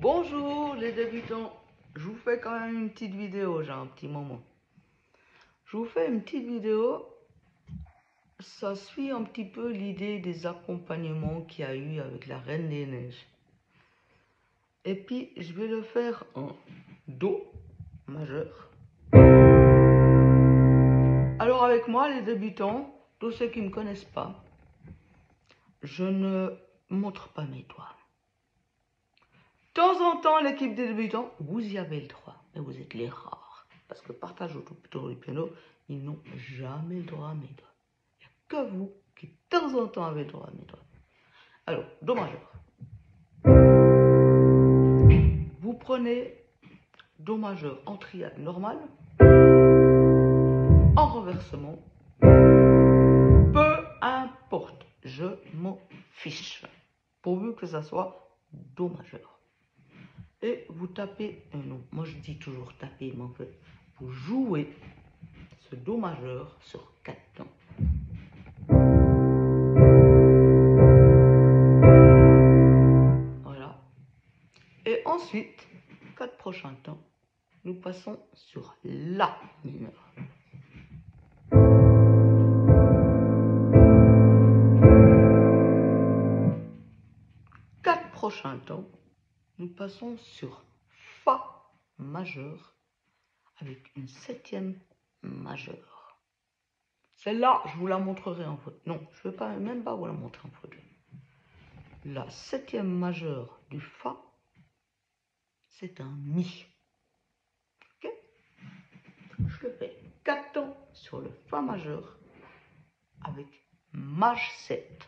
Bonjour les débutants, je vous fais quand même une petite vidéo, j'ai un petit moment. Je vous fais une petite vidéo, ça suit un petit peu l'idée des accompagnements qu'il y a eu avec la Reine des Neiges. Et puis je vais le faire en Do majeur. Alors avec moi les débutants, tous ceux qui ne me connaissent pas, je ne montre pas mes doigts. De temps en temps, l'équipe des débutants, vous y avez le droit, mais vous êtes les rares. Parce que partage autour du piano, ils n'ont jamais le droit à mes doigts. Il n'y a que vous qui de temps en temps avez le droit à mes doigts. Alors, Do majeur. Vous prenez Do majeur en triade normal, en renversement, peu importe, je m'en fiche, pourvu que ça soit Do majeur. Et vous tapez, non, moi je dis toujours taper, mais en fait, vous jouez ce Do majeur sur 4 temps. Voilà. Et ensuite, 4 prochains temps, nous passons sur La mineur. Quatre prochains temps, nous passons sur Fa majeur avec une septième majeure. Celle-là, je vous la montrerai en photo. Non, je ne vais même pas vous la montrer en photo. La septième majeure du Fa, c'est un Mi. Ok? Je le fais 4 temps sur le Fa majeur avec Maj 7.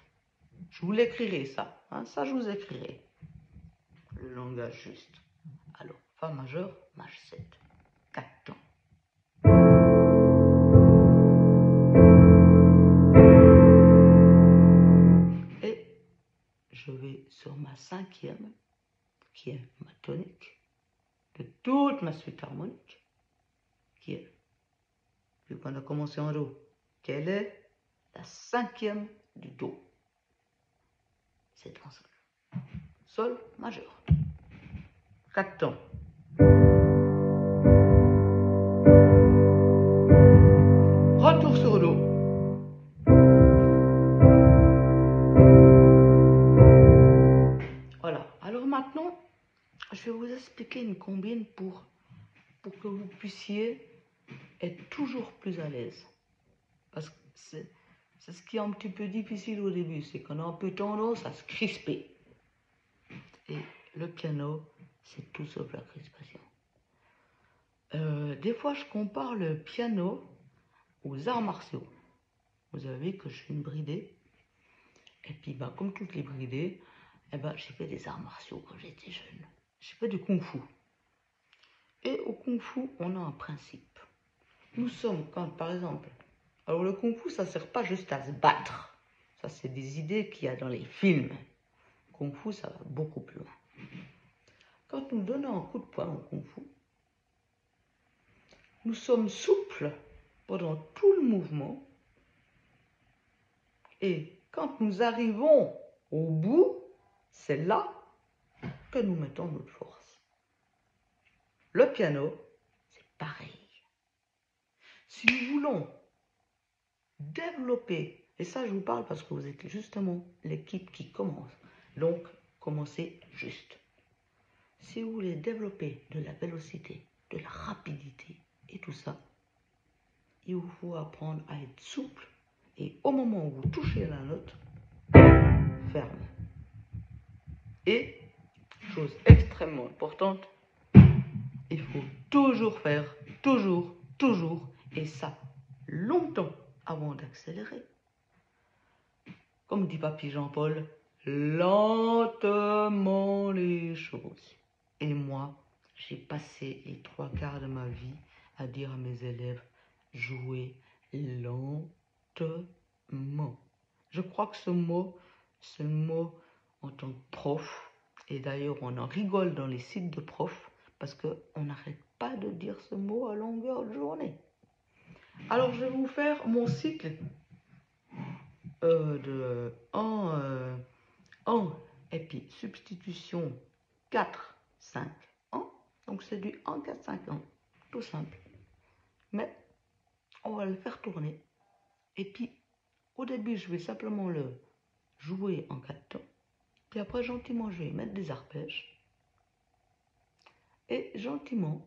Je vous l'écrirai ça, hein, ça je vous écrirai. Le langage juste. Alors, Fa majeur, Maj 7. 4 temps. Et je vais sur ma cinquième, qui est ma tonique, de toute ma suite harmonique, qui est, vu qu'on a commencé en Do, quelle est la cinquième du Do? C'est en Sol. Sol majeur. 4 temps. Retour sur Do. Voilà. Alors maintenant, je vais vous expliquer une combine pour que vous puissiez être toujours plus à l'aise. Parce que c'est ce qui est un petit peu difficile au début, c'est qu'on a un peu tendance à se crisper. Et le piano, c'est tout sauf la crispation. Des fois, je compare le piano aux arts martiaux. Vous avez vu que je suis une bridée. Et puis, bah, comme toutes les bridées, eh ben, j'ai fait des arts martiaux quand j'étais jeune. J'ai fait du kung-fu. Et au kung-fu, on a un principe. Nous sommes, quand par exemple, alors le kung-fu, ça ne sert pas juste à se battre. Ça, c'est des idées qu'il y a dans les films. Kung-fu, ça va beaucoup plus loin. Quand nous donnons un coup de poing au kung-fu, nous sommes souples pendant tout le mouvement. Et quand nous arrivons au bout, c'est là que nous mettons notre force. Le piano, c'est pareil. Si nous voulons développer, et ça je vous parle parce que vous êtes justement l'équipe qui commence, donc commencez juste. Si vous voulez développer de la vélocité, de la rapidité et tout ça, il vous faut apprendre à être souple et au moment où vous touchez la note, ferme. Et, chose extrêmement importante, il faut toujours faire, toujours, et ça, longtemps avant d'accélérer. Comme dit Papy Jean-Paul, lentement les choses. Et moi, j'ai passé les 3/4 de ma vie à dire à mes élèves, jouez lentement. Je crois que ce mot en tant que prof, et d'ailleurs on en rigole dans les sites de profs, parce qu'on n'arrête pas de dire ce mot à longueur de journée. Alors je vais vous faire mon cycle de 1 et puis substitution 4 5 ans. Donc c'est du 1, 4, 5 ans. Tout simple. Mais on va le faire tourner. Et puis, au début, je vais simplement le jouer en 4 temps. Puis après, gentiment, je vais mettre des arpèges. Et gentiment,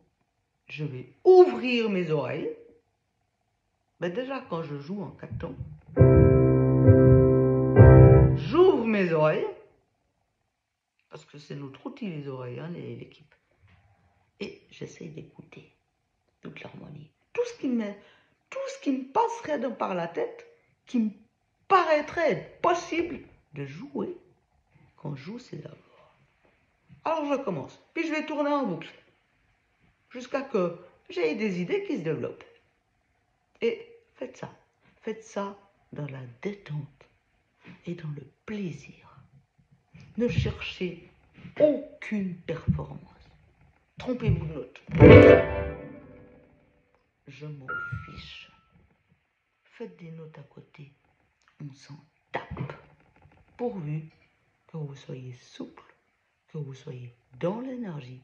je vais ouvrir mes oreilles. Mais déjà, quand je joue en 4 temps, j'ouvre mes oreilles. Parce que c'est notre outil, les oreilles, hein, l'équipe. Et j'essaye d'écouter toute l'harmonie. Tout ce qui me passerait par la tête, qui me paraîtrait être possible de jouer quand je joue ces accords. Alors je commence, puis je vais tourner en boucle, jusqu'à que j'ai des idées qui se développent. Et faites ça dans la détente et dans le plaisir. Ne cherchez aucune performance. Trompez-vous de note. Je m'en fiche. Faites des notes à côté. On s'en tape. Pourvu que vous soyez souple, que vous soyez dans l'énergie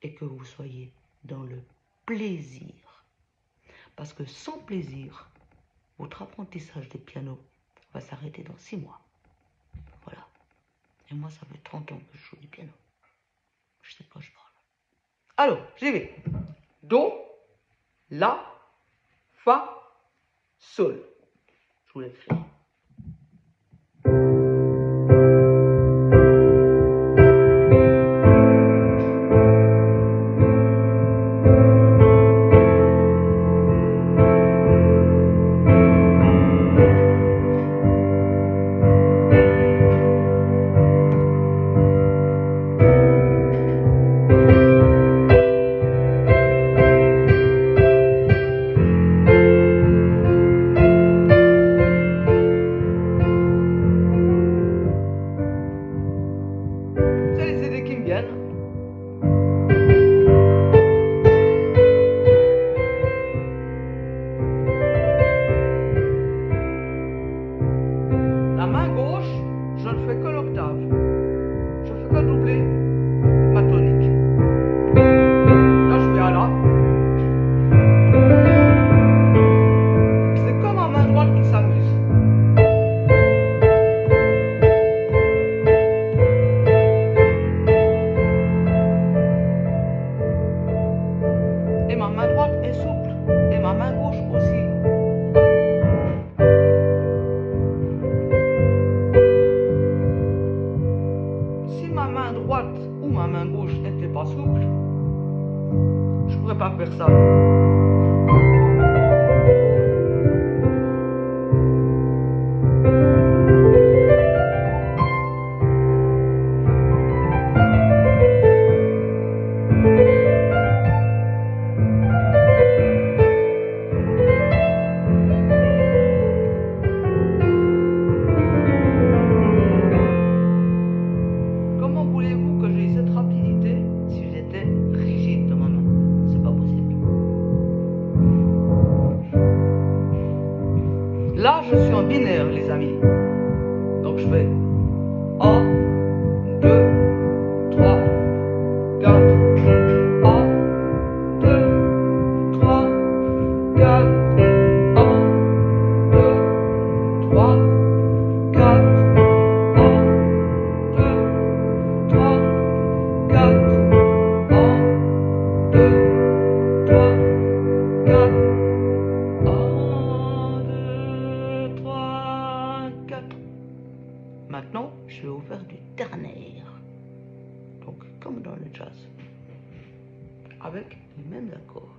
et que vous soyez dans le plaisir. Parce que sans plaisir, votre apprentissage des pianos va s'arrêter dans 6 mois. Voilà. Et moi, ça fait 30 ans que je joue du piano. Je sais de quoi je parle. Alors, j'y vais. Do, la, fa, sol. Je vous l'écris. La main gauche, je ne fais que l'octave. Je fais que doubler ma tonique. Là, je vais à la. C'est comme ma main droite qui s'amuse. Et ma main droite est souple. Et ma main gauche aussi. Si ma main droite ou ma main gauche n'était pas souple, je ne pourrais pas faire ça. Comment voulez-vous que j'aie cette rapidité si j'étais rigide dans ma main? C'est pas possible. Là, je suis en binaire, les amis. Donc je fais 1, 2, 3, 4. 1, 2, 3, 4. 1, 2, 3, 4. 1, 2, 3, 4. 1, 2, 3, 4. 1, 2, 3, 4. Maintenant, je vais vous faire du ternaire. Donc, comme dans le jazz. Avec les mêmes accords.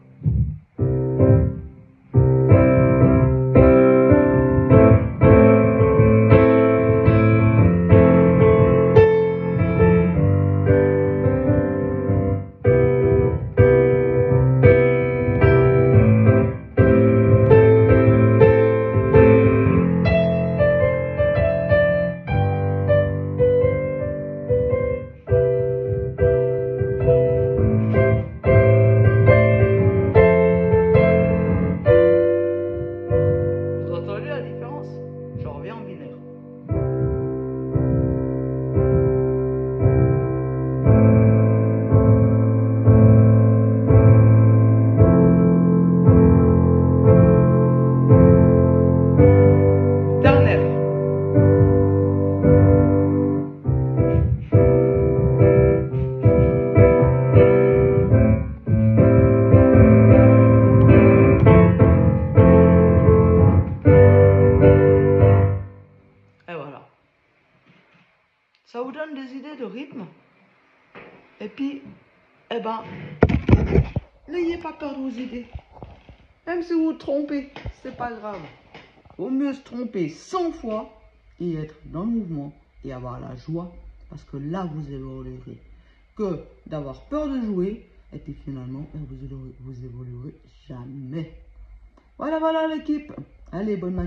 Ça vous donne des idées de rythme. Et puis, eh ben, n'ayez pas peur de vos idées. Même si vous vous trompez, c'est pas grave. Vaut mieux se tromper 100 fois et être dans le mouvement et avoir la joie, parce que là, vous évoluerez. Que d'avoir peur de jouer et puis finalement, vous évoluerez jamais. Voilà l'équipe. Allez, bonne matinée.